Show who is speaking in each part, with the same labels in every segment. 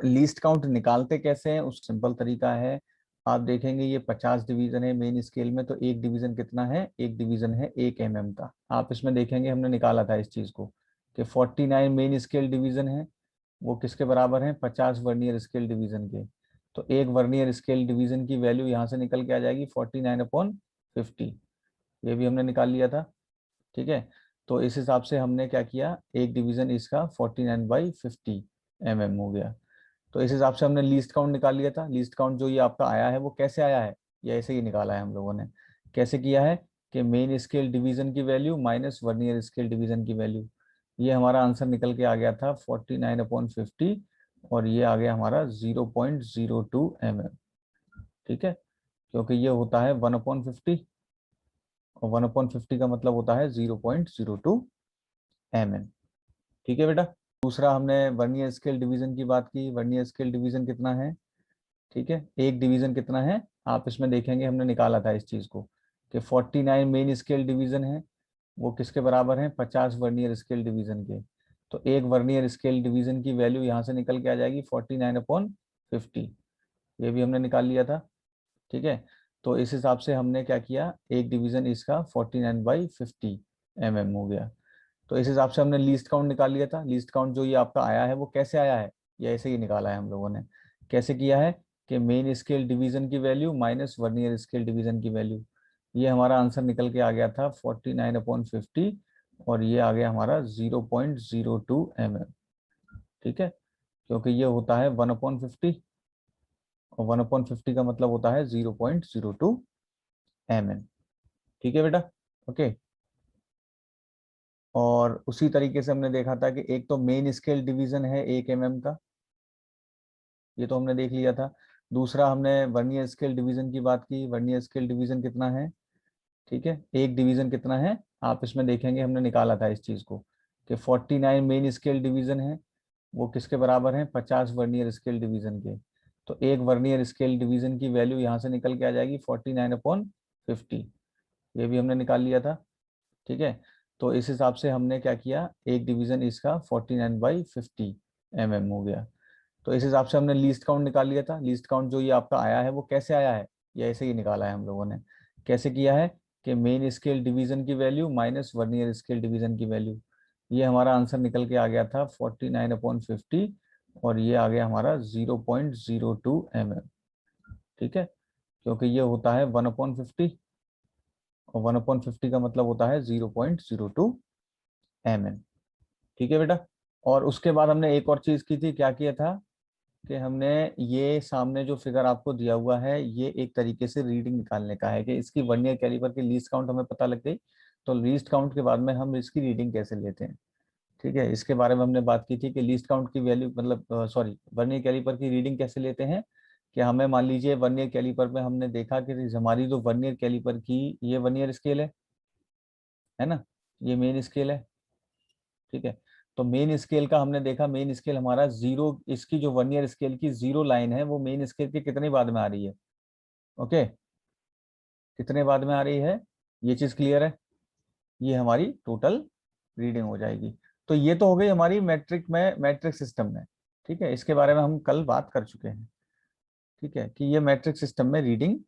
Speaker 1: Least count निकालते कैसे हैं, उस सिंपल तरीका है। आप देखेंगे ये 50 डिवीजन है मेन स्केल में, तो एक डिवीजन कितना है, एक डिवीजन है 1 mm का। आप इसमें देखेंगे हमने निकाला था इस चीज को कि 49 मेन स्केल डिवीजन है, वो किसके बराबर है, 50 वर्नियर स्केल डिवीजन के। तो एक वर्नियर स्केल डिवीजन की वैल्यू यहाँ से निकल के आ जाएगी 49/50। ये भी हमने निकाल लिया था। ठीक है, तो इस हिसाब से हमने क्या किया, एक डिवीजन इसका 49/50 mm हो गया। तो इस हिसाब से हमने लीस्ट काउंट निकाल लिया था। लीस्ट काउंट जो ये आपका आया है वो कैसे आया है, ये ऐसे ही निकाला है हम लोगों ने। कैसे किया है कि मेन स्केल डिवीजन की value minus vernier scale division की वैल्यू, ये हमारा आंसर निकल के आ गया था 49/50, और ये आ गया हमारा 0.02 mm। ठीक है, क्योंकि ये होता है 1/50, और 1/50 का मतलब होता है 0.02 mm। ठीक है बेटा। दूसरा हमने वर्नियर स्केल डिवीजन की बात की। वर्नियर स्केल डिवीजन कितना है, ठीक है, एक डिवीजन कितना है, आप इसमें देखेंगे हमने निकाला था इस चीज को कि 49 मेन स्केल डिवीजन है, वो किसके बराबर है, 50 वर्नियर स्केल डिवीजन के। तो एक वर्नियर स्केल डिवीजन की वैल्यू यहाँ से निकल के आ जाएगी 49/50। ये भी हमने निकाल लिया था। ठीक है, तो इस हिसाब से हमने क्या किया, एक डिवीजन इसका 49/50 mm हो गया। तो इस हिसाब से हमने लीस्ट काउंट निकाल लिया था। लीस्ट काउंट जो ये आपका आया है वो कैसे आया है, ये ऐसे ही निकाला है हम लोगों ने। कैसे किया है कि मेन स्केल डिवीजन की value minus vernier scale division की वैल्यू, ये हमारा आंसर निकल के आ गया था 49/50, और ये आ गया हमारा 0.02 mm। ठीक है, क्योंकि ये होता है 1/50, और 1/50 का मतलब होता है 0.02 mm। ठीक है बेटा, ओके। और उसी तरीके से हमने देखा था कि एक तो मेन स्केल डिवीजन है 1 mm का, ये तो हमने देख लिया था। दूसरा हमने वर्नियर स्केल डिवीजन की बात की। वर्नियर स्केल डिवीजन कितना है, ठीक है, एक डिवीजन कितना है, आप इसमें देखेंगे हमने निकाला था इस चीज को कि 49 मेन स्केल डिवीजन है, वो किसके बराबर है, 50 वर्नियर स्केल डिवीजन के। तो एक वर्नियर स्केल डिवीजन की वैल्यू यहाँ से निकल के आ जाएगी 49/50। ये भी हमने निकाल लिया था। ठीक है, तो इस हिसाब से हमने क्या किया, एक डिवीजन इसका 49/50 mm हो गया। तो इस हिसाब से हमने लीस्ट काउंट निकाल लिया था। लीस्ट काउंट जो ये आपका आया है वो कैसे आया है, ये ऐसे ही निकाला है हम लोगों ने। कैसे किया है कि मेन स्केल डिवीजन की value minus vernier scale division की वैल्यू, ये हमारा आंसर निकल के आ गया था 49/50, और ये आ गया हमारा 0.02 mm। ठीक है, क्योंकि ये होता है 1/50, और 1/50 का मतलब होता है 0.02 mm। ठीक है बेटा। और उसके बाद हमने एक और चीज की थी, क्या किया था कि हमने ये सामने जो फिगर आपको दिया हुआ है, ये एक तरीके से रीडिंग निकालने का है कि इसकी वर्नियर कैलिपर की लीस्ट काउंट हमें पता लग गई, तो लीस्ट काउंट के बाद में हम इसकी रीडिंग कैसे लेते हैं। ठीक है, इसके बारे में हमने बात की थी कि लीस्ट काउंट की वैल्यू मतलब सॉरी वर्नियर कैलिपर की रीडिंग कैसे लेते हैं। कि हमें मान लीजिए वर्नियर कैलिपर में हमने देखा कि हमारी जो वर्नियर कैलिपर की ये वर्नियर स्केल है ना, ये मेन स्केल है। ठीक है, तो मेन स्केल का हमने देखा, मेन स्केल हमारा जीरो, इसकी जो वर्नियर स्केल की जीरो लाइन है वो मेन स्केल के कितने बाद में आ रही है, ओके, कितने बाद में आ रही है, ये चीज क्लियर है। ये हमारी टोटल रीडिंग हो जाएगी। तो ये तो हो गई हमारी मैट्रिक सिस्टम में। ठीक है, इसके बारे में हम कल बात कर चुके हैं। ठीक है, कि ये मैट्रिक सिस्टम में रीडिंग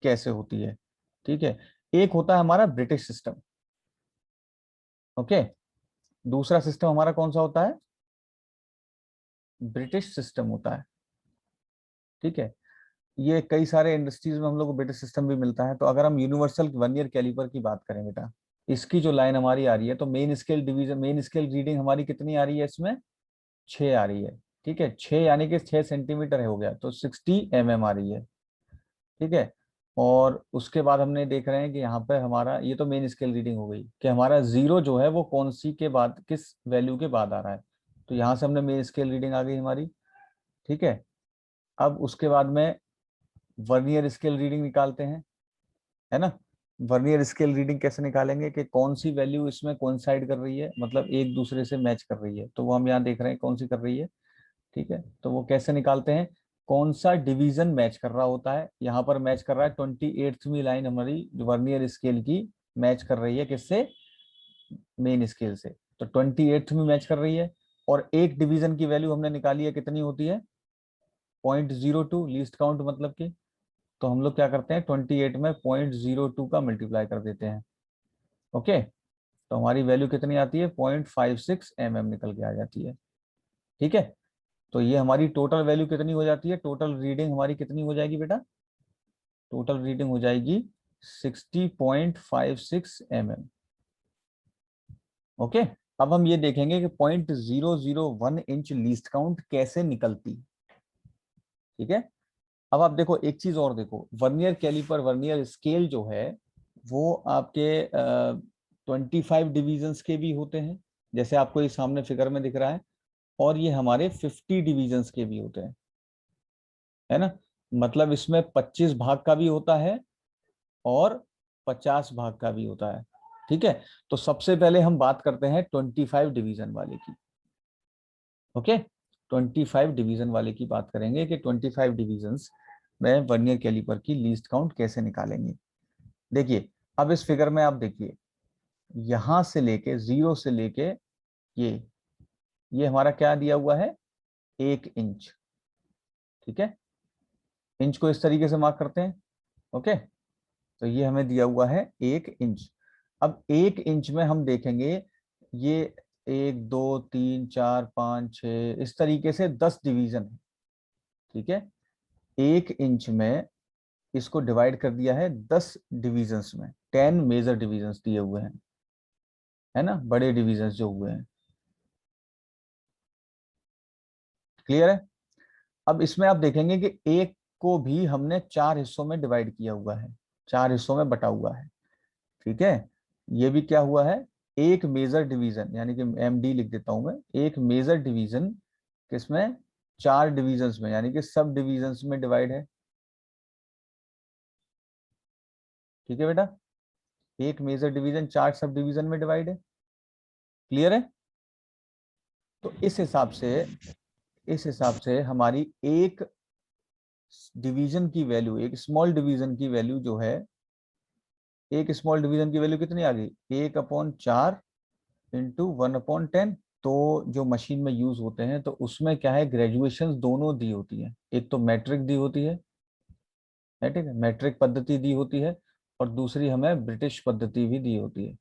Speaker 1: कैसे होती है। ठीक है, एक होता है हमारा ब्रिटिश सिस्टम, ओके। दूसरा सिस्टम हमारा कौन सा होता है, ब्रिटिश सिस्टम होता है। ठीक है, ये कई सारे इंडस्ट्रीज में हम लोग को ब्रिटिश सिस्टम भी मिलता है। तो अगर हम यूनिवर्सल वर्नियर कैलिपर की बात करें बेटा, इसकी जो लाइन हमारी आ रही है, तो main scale division, main scale reading हमारी कितनी आ रही है इसमें, 6 आ रही है। ठीक है, 6 यानी कि 6 सेंटीमीटर हो गया, तो 60 mm आ रही है। ठीक है, और उसके बाद हमने देख रहे हैं कि यहाँ पर हमारा ये तो मेन स्केल रीडिंग हो गई कि हमारा जीरो जो है वो कौन सी के बाद, किस वैल्यू के बाद आ रहा है। तो यहाँ से हमने मेन स्केल रीडिंग आ गई हमारी। ठीक है, अब उसके बाद में वर्नियर स्केल रीडिंग निकालते हैं, है ना। वर्नियर स्केल रीडिंग कैसे निकालेंगे कि कौन सी वैल्यू इसमें कोइंसाइड कर रही है, मतलब एक दूसरे से मैच कर रही है, तो वो हम यहाँ देख रहे हैं कौन सी कर रही है। ठीक है, तो वो कैसे निकालते हैं, कौन सा डिवीजन मैच कर रहा होता है। यहाँ पर मैच कर रहा है 28वीं लाइन हमारी वर्नियर स्केल की, मैच कर रही है किससे, मेन स्केल से। तो 28th में मैच कर रही है, और एक डिवीजन की वैल्यू हमने निकाली है, कितनी होती है 0.02, लीस्ट काउंट मतलब कि। तो हम लोग क्या करते हैं 28 में 0.02 का मल्टीप्लाई कर देते हैं। ओके, तो हमारी वैल्यू कितनी आती है 0.56 mm निकल के आ जाती है। ठीक है, तो ये हमारी टोटल वैल्यू कितनी हो जाती है, टोटल रीडिंग हमारी कितनी हो जाएगी बेटा, टोटल रीडिंग हो जाएगी 60.56 mm। ओके, अब हम ये देखेंगे कि 0.001 इंच लीस्ट काउंट कैसे निकलती। ठीक है, अब आप देखो एक चीज और देखो, वर्नियर कैलिपर वर्नियर स्केल जो है वो आपके 25 डिवीजन्स के भी होते हैं, जैसे आपको ये सामने फिगर में दिख रहा है, और ये हमारे 50 डिवीजन्स के भी होते हैं, है ना। मतलब इसमें 25 भाग का भी होता है और 50 भाग का भी होता है। ठीक है, तो सबसे पहले हम बात करते हैं 25 डिवीजन वाले की। ओके, 25 डिवीजन वाले की बात करेंगे कि 25 डिवीजन्स में वर्नियर कैलिपर की लीस्ट काउंट कैसे निकालेंगे। देखिए, अब इस फिगर में आप देखिए, यहां से लेके 0 से लेके ये हमारा क्या दिया हुआ है 1 इंच। ठीक है, इंच को इस तरीके से मार्क करते हैं। ओके, तो ये हमें दिया हुआ है 1 इंच। अब 1 इंच में हम देखेंगे ये 1 2 3 4 5 6 इस तरीके से 10 डिवीजन है। ठीक है, 1 इंच में इसको डिवाइड कर दिया है 10 डिविजन्स में, 10 मेजर डिविजन्स दिए हुए हैं, है ना, बड़े डिविजन्स जो हुए हैं। क्लियर है। अब इसमें आप देखेंगे कि एक को भी हमने 4 हिस्सों में डिवाइड किया हुआ है, 4 हिस्सों में बटा हुआ है। ठीक है, ये भी क्या हुआ है एक मेजर डिवीजन, यानी कि एमडी लिख देता हूं मैं, एक मेजर डिवीजन किसमें 4 डिविजन्स में, यानी कि सब डिविजन्स में डिवाइड है। ठीक है बेटा, एक मेजर डिवीजन 4 सब डिवीजन में डिवाइड है। क्लियर है। तो इस हिसाब से हमारी एक डिवीजन की वैल्यू, एक स्मॉल डिवीजन की वैल्यू जो है, एक स्मॉल डिवीजन की वैल्यू कितनी आ गई 1/4 इंटू 1/10। तो जो मशीन में यूज होते हैं तो उसमें क्या है ग्रेजुएशन दोनों दी होती है, एक तो मैट्रिक दी होती है ठीक है, मैट्रिक पद्धति दी होती है, और दूसरी हमें ब्रिटिश पद्धति भी दी होती है।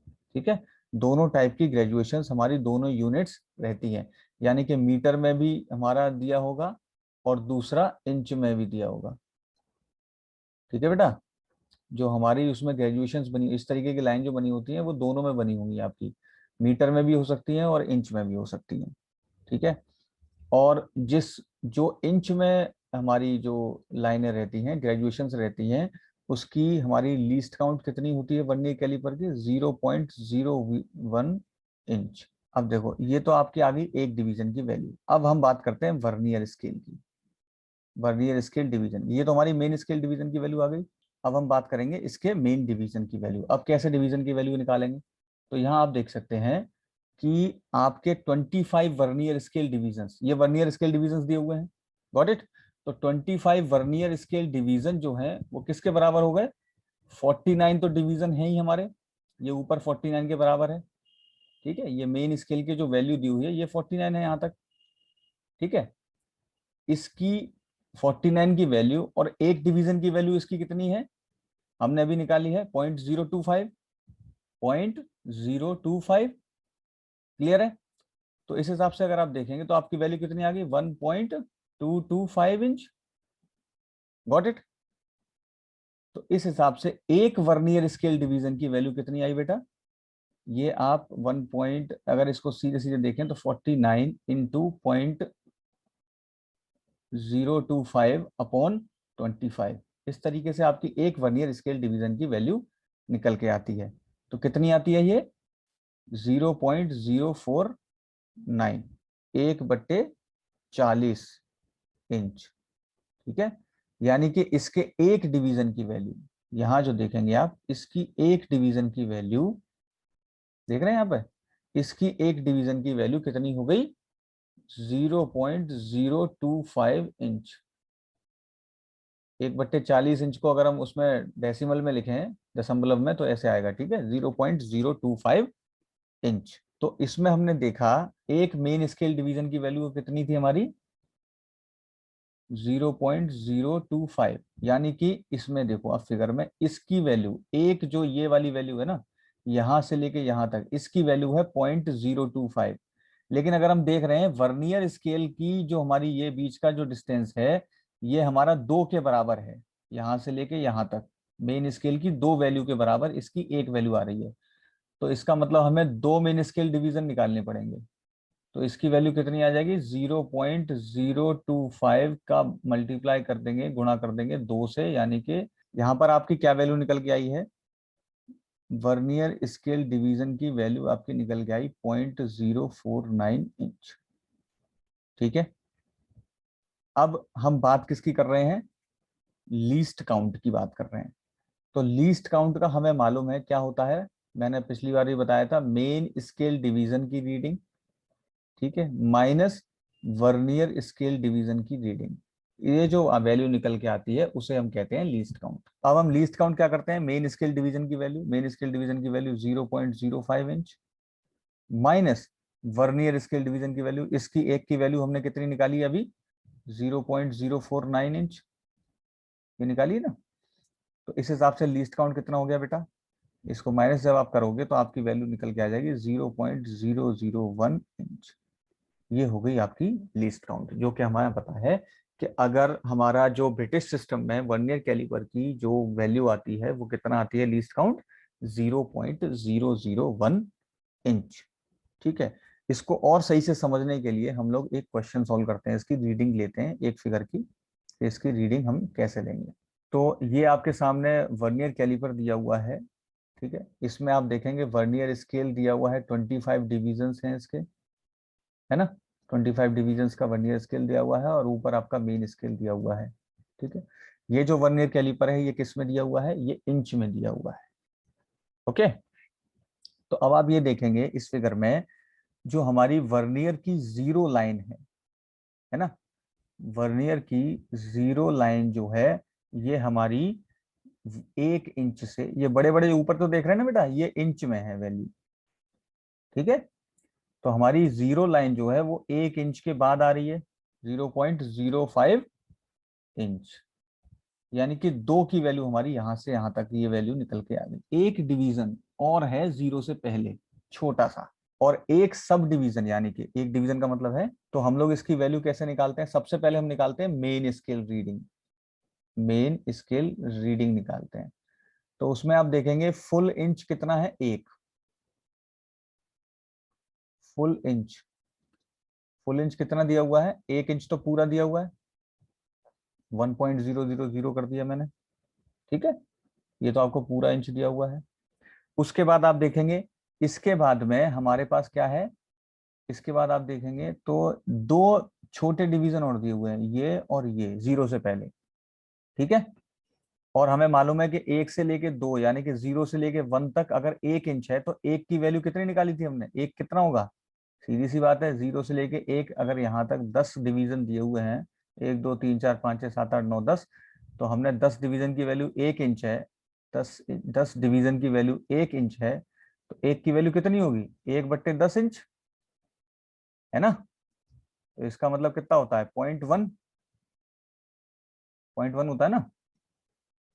Speaker 1: ठीक है, दोनों टाइप की ग्रेजुएशंस हमारी दोनों यूनिट्स रहती हैं, यानी कि मीटर में भी हमारा दिया होगा और दूसरा इंच में भी दिया होगा। ठीक है बेटा, जो हमारी उसमें ग्रेजुएशंस बनी, इस तरीके की लाइन जो बनी होती है वो दोनों में बनी होंगी आपकी, मीटर में भी हो सकती हैं और इंच में भी हो सकती हैं। ठीक है, और जो इंच में हमारी जो लाइनें रहती हैं ग्रेजुएशंस रहती हैं, उसकी हमारी लीस्ट काउंट कितनी होती है वर्नियर कैलिपर की 0.01 इंच। अब देखो ये तो आपकी आ गई एक डिवीजन की वैल्यू। अब हम बात करते हैं वर्नियर स्केल की, वर्नियर स्केल डिवीजन, ये तो हमारी मेन स्केल डिवीजन की वैल्यू आ गई। अब हम बात करेंगे इसके मेन डिवीजन की वैल्यू। अब कैसे डिवीजन की वैल्यू निकालेंगे, तो यहाँ आप देख सकते हैं कि आपके 25 वर्नियर स्केल डिवीजन, ये वर्नियर स्केल डिवीजन दिए हुए हैं, गॉट इट। तो 25 वर्नियर स्केल डिवीजन जो है वो किसके बराबर हो गए 49 तो डिवीजन है ही हमारे, ये ऊपर 49 के बराबर है। ठीक है, ये मेन स्केल की जो वैल्यू दी हुई है ये 49 है यहाँ तक। ठीक है, इसकी 49 की वैल्यू और एक डिवीजन की वैल्यू इसकी कितनी है हमने अभी निकाली है 0.025, 0.025। क्लियर है। तो इस हिसाब से अगर आप देखेंगे तो आपकी वैल्यू कितनी आ गई 1.225 इंच। Got it. तो इस हिसाब से एक वर्नियर स्केल डिवीजन की वैल्यू कितनी आई बेटा, ये आप 1 पॉइंट, अगर इसको सीधे सीधे देखें तो 49 इंटू 0.025/25, इस तरीके से आपकी एक वर्नियर स्केल डिवीजन की वैल्यू निकल के आती है। तो कितनी आती है ये 0.049, 1/40 इंच। ठीक है, यानी कि इसके एक डिवीजन की वैल्यू, यहां जो देखेंगे आप इसकी एक डिवीजन की वैल्यू देख रहे हैं यहाँ पे, इसकी एक डिवीजन की वैल्यू कितनी हो गई 0.025 इंच। 1/40 इंच को अगर हम उसमें डेसिमल में लिखें, दशमलव में, तो ऐसे आएगा। ठीक है, 0.025 इंच। तो इसमें हमने देखा एक मेन स्केल डिवीजन की वैल्यू कितनी थी हमारी, 0.025, यानी कि इसमें देखो आप फिगर में इसकी वैल्यू, एक जो ये वाली वैल्यू है ना, यहां से लेके यहां तक इसकी वैल्यू है 0.025। लेकिन अगर हम देख रहे हैं वर्नियर स्केल की जो हमारी ये बीच का जो डिस्टेंस है, ये हमारा 2 के बराबर है, यहां से लेके यहां तक मेन स्केल की 2 वैल्यू के बराबर इसकी एक वैल्यू आ रही है। तो इसका मतलब हमें 2 मेन स्केल डिवीजन निकालने पड़ेंगे। तो इसकी वैल्यू कितनी आ जाएगी, 0.025 का मल्टीप्लाई कर देंगे, गुणा कर देंगे 2 से, यानी कि यहाँ पर आपकी क्या वैल्यू निकल के आई है, वर्नियर स्केल डिवीजन की वैल्यू आपकी निकल के आई 0.049 इंच। ठीक है, अब हम बात किसकी कर रहे हैं, लीस्ट काउंट की बात कर रहे हैं। तो लीस्ट काउंट का हमें मालूम है क्या होता है, मैंने पिछली बार भी बताया था, मेन स्केल डिवीजन की रीडिंग, ठीक है, माइनस वर्नियर स्केल डिवीजन की रीडिंग, ये जो वैल्यू निकल के आती है उसे हम कहते हैं लीस्ट काउंट। अब हम लीस्ट काउंट क्या करते हैं, मेन स्केल डिवीजन की वैल्यू, मेन स्केल डिवीजन की value 0.05 inch minus vernier scale division की वैल्यू, इसकी एक की वैल्यू हमने कितनी निकाली अभी, 0.049 इंच, ये निकाली ना। तो इस हिसाब से लीस्ट काउंट कितना हो गया बेटा, इसको माइनस जब आप करोगे तो आपकी वैल्यू निकल के आ जाएगी 0.001 इंच। ये हो गई आपकी लीस्ट काउंट, जो कि हमारा पता है कि अगर हमारा जो ब्रिटिश सिस्टम में वर्नियर कैलिपर की जो वैल्यू आती है वो कितना आती है, लीस्ट काउंट 0.001 इंच। ठीक है, इसको और सही से समझने के लिए हम लोग एक क्वेश्चन सॉल्व करते हैं, इसकी रीडिंग लेते हैं एक फिगर की, इसकी रीडिंग हम कैसे लेंगे। तो ये आपके सामने वर्नियर कैलिपर दिया हुआ है, ठीक है, इसमें आप देखेंगे वर्नियर स्केल दिया हुआ है, 25 डिविजन हैं इसके, है ना, 25 डिविजन्स का वर्नियर स्केल दिया हुआ है और ऊपर आपका मेन स्केल दिया हुआ है। ठीक है, ये जो वर्नियर कैलिपर है ये किस में दिया हुआ है, ये इंच में दिया हुआ है। ओके, तो अब आप ये देखेंगे इस फिगर में जो हमारी वर्नियर की जीरो लाइन है ना, वर्नियर की जीरो लाइन जो है ये हमारी 1 इंच से, ये बड़े बड़े ऊपर तो देख रहे हैं ना बेटा, ये इंच में है वैल्यू। ठीक है, तो हमारी जीरो लाइन जो है वो 1 इंच के बाद आ रही है, 0.05 इंच, यानी कि 2 की वैल्यू हमारी यहां से यहां तक ये वैल्यू निकल के आ गई। एक डिवीजन और है जीरो से पहले छोटा सा, और एक सब डिवीजन, यानी कि एक डिवीजन का मतलब है, तो हम लोग इसकी वैल्यू कैसे निकालते हैं, सबसे पहले हम निकालते हैं main scale reading, main scale reading निकालते हैं। तो उसमें आप देखेंगे फुल इंच कितना है, एक फुल इंच, फुल इंच कितना दिया हुआ है, 1 इंच तो पूरा दिया हुआ है, 1.000 कर दिया मैंने। ठीक है, ये तो आपको पूरा इंच दिया हुआ है। उसके बाद आप देखेंगे इसके बाद में हमारे पास क्या है, इसके बाद आप देखेंगे तो 2 छोटे डिवीजन और दिए हुए हैं, ये और ये जीरो से पहले। ठीक है, और हमें मालूम है कि 1 से लेके 2 यानी कि 0 से लेके 1 तक अगर 1 इंच है तो एक की वैल्यू कितनी निकाली थी हमने, एक कितना होगा, सीधी सी बात है, 0 से लेके 1, अगर यहाँ तक 10 डिवीजन दिए हुए हैं, 1 2 3 4 5 6 7 8 9 10, तो हमने 10 डिवीजन की वैल्यू 1 इंच है, 10 डिवीजन की वैल्यू 1 इंच है, तो एक की वैल्यू कितनी होगी, 1/10 इंच, है ना। तो इसका मतलब कितना होता है, 0.1, 0.1 होता है ना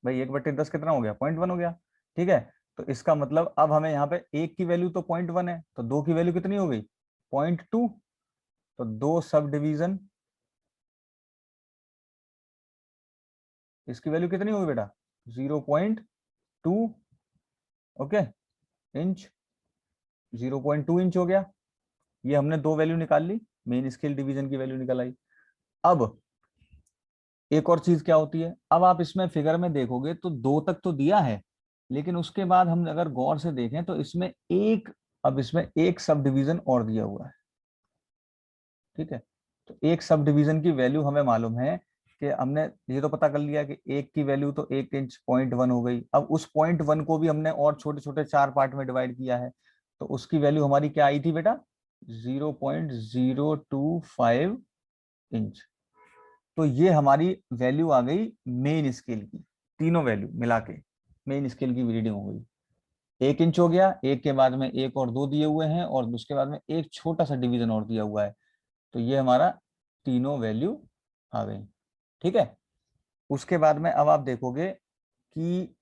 Speaker 1: भाई, 1/10 कितना हो गया, 0.1 हो गया। ठीक है, तो इसका मतलब अब हमें यहाँ पे एक की वैल्यू तो 0.1 है, तो 2 की वैल्यू कितनी हो गई, 0.2, तो 2 सब डिवीजन, इसकी वैल्यू कितनी होगी बेटा, 0.2, ओके इंच, 0.2 इंच हो गया। ये हमने 2 वैल्यू निकाल ली, मेन स्केल डिवीजन की वैल्यू निकल आई। अब एक और चीज क्या होती है, अब आप इसमें फिगर में देखोगे तो 2 तक तो दिया है, लेकिन उसके बाद हम अगर गौर से देखें तो इसमें एक, अब इसमें एक सब डिवीजन और दिया हुआ है। ठीक है, तो एक सब डिवीजन की वैल्यू हमें मालूम है कि हमने ये तो पता कर लिया कि एक की वैल्यू तो 1 इंच 0.1 हो गई। अब उस 0.1 को भी हमने और छोटे छोटे 4 पार्ट में डिवाइड किया है, तो उसकी वैल्यू हमारी क्या आई थी बेटा, 0.025 इंच। तो ये हमारी वैल्यू आ गई मेन स्केल की, तीनों वैल्यू मिला के मेन स्केल की रीडिंग हो गई। 1 इंच हो गया, एक के बाद में एक और 2 दिए हुए हैं, और उसके बाद में एक छोटा सा डिवीजन और दिया हुआ है। तो ये हमारा तीनों वैल्यू आ गई। ठीक है। उसके बाद में अब आप देखोगे कि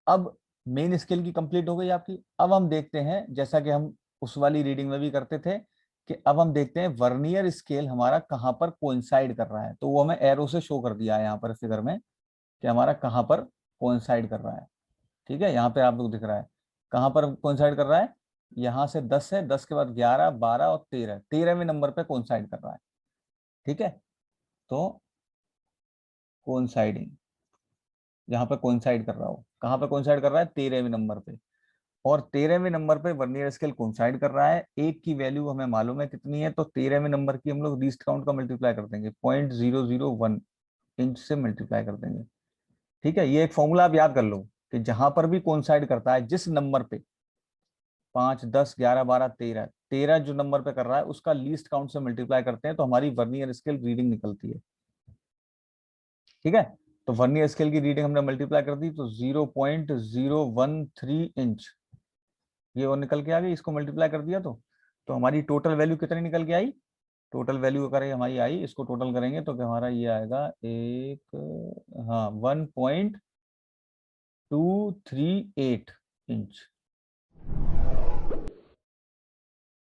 Speaker 1: अब मेन स्केल की कंप्लीट हो गई आपकी। अब हम देखते हैं, जैसा कि हम उस वाली रीडिंग में भी करते थे, कि अब हम देखते हैं वर्नियर स्केल हमारा कहां पर कोइंसाइड कर रहा है। तो वो हमें एरो से शो कर दिया है यहाँ पर फिगर में, कि हमारा कहां पर कोइंसाइड कर रहा है। ठीक है, यहाँ पे आप लोग दिख रहा है कहां पर कोइंसाइड कर रहा है। यहाँ से 10 है, 10 के बाद 11, 12 और 13, 13वें नंबर पे कोइंसाइड कर रहा है। ठीक है। तो कोइंसाइडिंग, यहाँ पे कोइंसाइड कर रहा हो, कहां पे कोइंसाइड कर रहा है, 13वें नंबर पे। और 13वें नंबर पे वर्नियर स्केल कोइंसाइड कर रहा है। एक की वैल्यू हमें मालूम है कितनी है, तो 13वें नंबर की हम लोग लीस्ट काउंट का मल्टीप्लाई कर देंगे, 0.001 इंच से मल्टीप्लाई कर देंगे। ठीक है, ये एक फॉर्मूला आप याद कर लो, कि जहां पर भी कोइंसाइड करता है, जिस नंबर पे 5, 10, 11, 12, 13, 13 जो नंबर पे कर रहा है, उसका लीस्ट काउंट से मल्टीप्लाई करते हैं, तो हमारी वर्नियर स्केल रीडिंग निकलती है। ठीक है। तो वर्नियर स्केल की रीडिंग हमने मल्टीप्लाई कर दी, तो 0.013 इंच ये और निकल के आ गई। इसको मल्टीप्लाई कर दिया तो हमारी टोटल वैल्यू कितनी निकल के आई। टोटल वैल्यू अगर हमारी आई, इसको टोटल करेंगे तो क्या हमारा ये आएगा, एक, हाँ, 1.238 इंच।